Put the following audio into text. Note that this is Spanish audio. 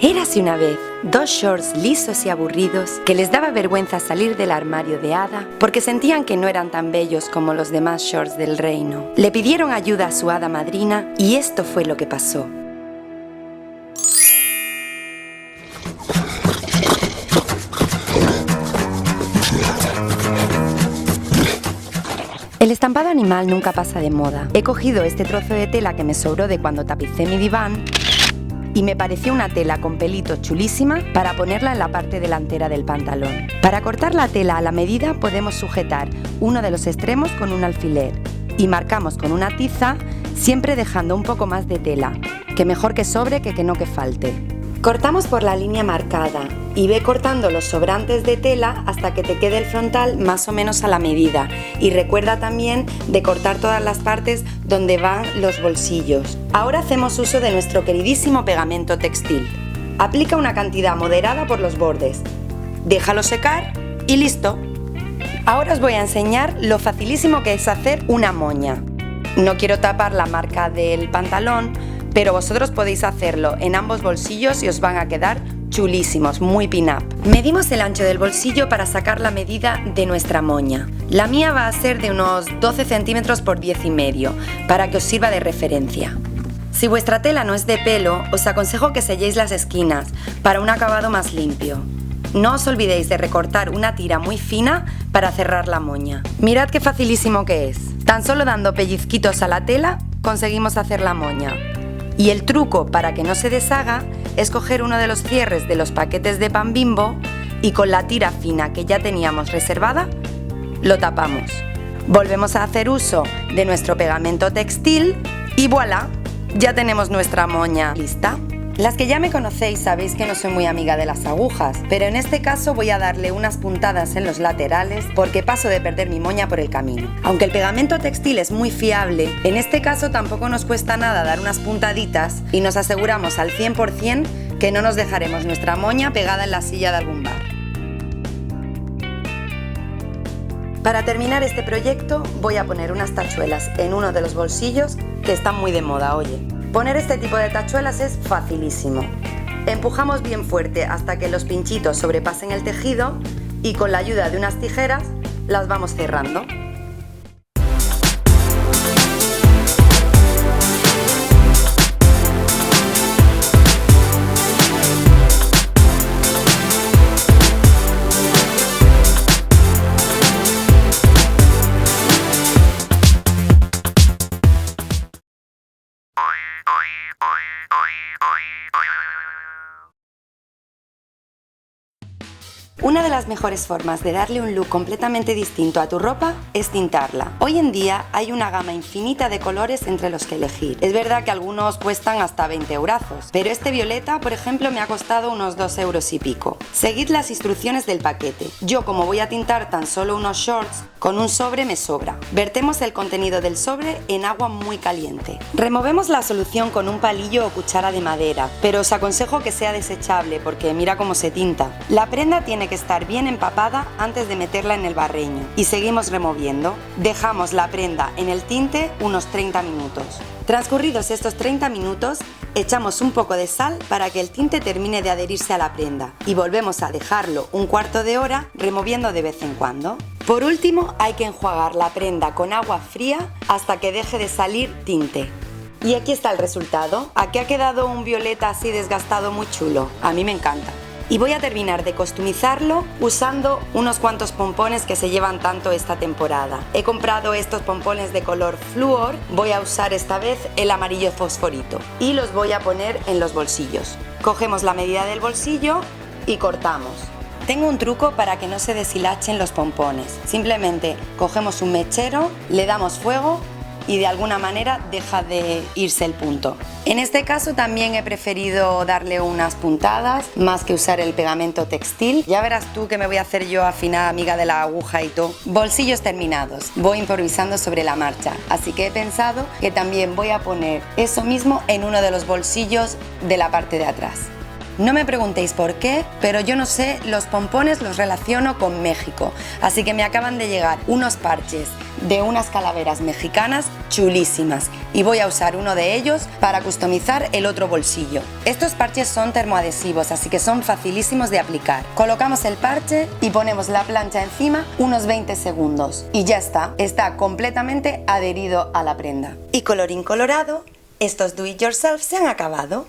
Érase una vez dos shorts lisos y aburridos que les daba vergüenza salir del armario de hada porque sentían que no eran tan bellos como los demás shorts del reino. Le pidieron ayuda a su hada madrina y esto fue lo que pasó. El estampado animal nunca pasa de moda. He cogido este trozo de tela que me sobró de cuando tapicé mi diván y me pareció una tela con pelitos chulísima para ponerla en la parte delantera del pantalón. Para cortar la tela a la medida podemos sujetar uno de los extremos con un alfiler y marcamos con una tiza, siempre dejando un poco más de tela, que mejor que sobre que no que falte. Cortamos por la línea marcada y ve cortando los sobrantes de tela hasta que te quede el frontal más o menos a la medida, y recuerda también de cortar todas las partes donde van los bolsillos. Ahora hacemos uso de nuestro queridísimo pegamento textil. Aplica una cantidad moderada por los bordes, déjalo secar y listo. Ahora os voy a enseñar lo facilísimo que es hacer una moña. No quiero tapar la marca del pantalón, pero vosotros podéis hacerlo en ambos bolsillos y os van a quedar chulísimos, muy pin-up. Medimos el ancho del bolsillo para sacar la medida de nuestra moña. La mía va a ser de unos 12 centímetros por 10,5 para que os sirva de referencia. Si vuestra tela no es de pelo, os aconsejo que selléis las esquinas para un acabado más limpio. No os olvidéis de recortar una tira muy fina para cerrar la moña. Mirad qué facilísimo que es. Tan solo dando pellizquitos a la tela conseguimos hacer la moña. Y el truco para que no se deshaga es coger uno de los cierres de los paquetes de pan Bimbo y con la tira fina que ya teníamos reservada, lo tapamos. Volvemos a hacer uso de nuestro pegamento textil y ¡voilá! Ya tenemos nuestra moña lista. Las que ya me conocéis sabéis que no soy muy amiga de las agujas, pero en este caso voy a darle unas puntadas en los laterales porque paso de perder mi moña por el camino. Aunque el pegamento textil es muy fiable, en este caso tampoco nos cuesta nada dar unas puntaditas y nos aseguramos al 100% que no nos dejaremos nuestra moña pegada en la silla de algún bar. Para terminar este proyecto voy a poner unas tachuelas en uno de los bolsillos que están muy de moda, oye. Poner este tipo de tachuelas es facilísimo. Empujamos bien fuerte hasta que los pinchitos sobrepasen el tejido y con la ayuda de unas tijeras las vamos cerrando. Una de las mejores formas de darle un look completamente distinto a tu ropa es tintarla. Hoy en día hay una gama infinita de colores entre los que elegir. Es verdad que algunos cuestan hasta 20 eurazos, pero este violeta, por ejemplo, me ha costado unos 2 euros y pico. Seguid las instrucciones del paquete. Yo, como voy a tintar tan solo unos shorts, con un sobre me sobra. Vertemos el contenido del sobre en agua muy caliente. Removemos la solución con un palillo o cuchara de madera, pero os aconsejo que sea desechable porque mira cómo se tinta. La prenda tiene que estar bien empapada antes de meterla en el barreño y seguimos removiendo. Dejamos la prenda en el tinte unos 30 minutos. Transcurridos estos 30 minutos, echamos un poco de sal para que el tinte termine de adherirse a la prenda y volvemos a dejarlo un cuarto de hora removiendo de vez en cuando. Por último, hay que enjuagar la prenda con agua fría hasta que deje de salir tinte. Y aquí está el resultado. Aquí ha quedado un violeta así desgastado muy chulo. A mí me encanta. Y voy a terminar de customizarlo usando unos cuantos pompones que se llevan tanto esta temporada. He comprado estos pompones de color flúor, voy a usar esta vez el amarillo fosforito y los voy a poner en los bolsillos. Cogemos la medida del bolsillo y cortamos. Tengo un truco para que no se deshilachen los pompones. Simplemente cogemos un mechero, le damos fuego y de alguna manera deja de irse el punto. En este caso también he preferido darle unas puntadas más que usar el pegamento textil. Ya verás tú que me voy a hacer yo afinada amiga de la aguja y todo. Bolsillos terminados, voy improvisando sobre la marcha, así que he pensado que también voy a poner eso mismo en uno de los bolsillos de la parte de atrás. No me preguntéis por qué, pero yo no sé, los pompones los relaciono con México, así que me acaban de llegar unos parches de unas calaveras mexicanas chulísimas y voy a usar uno de ellos para customizar el otro bolsillo. Estos parches son termoadhesivos, así que son facilísimos de aplicar. Colocamos el parche y ponemos la plancha encima unos 20 segundos y ya está completamente adherido a la prenda. Y colorín colorado, estos do it yourself se han acabado.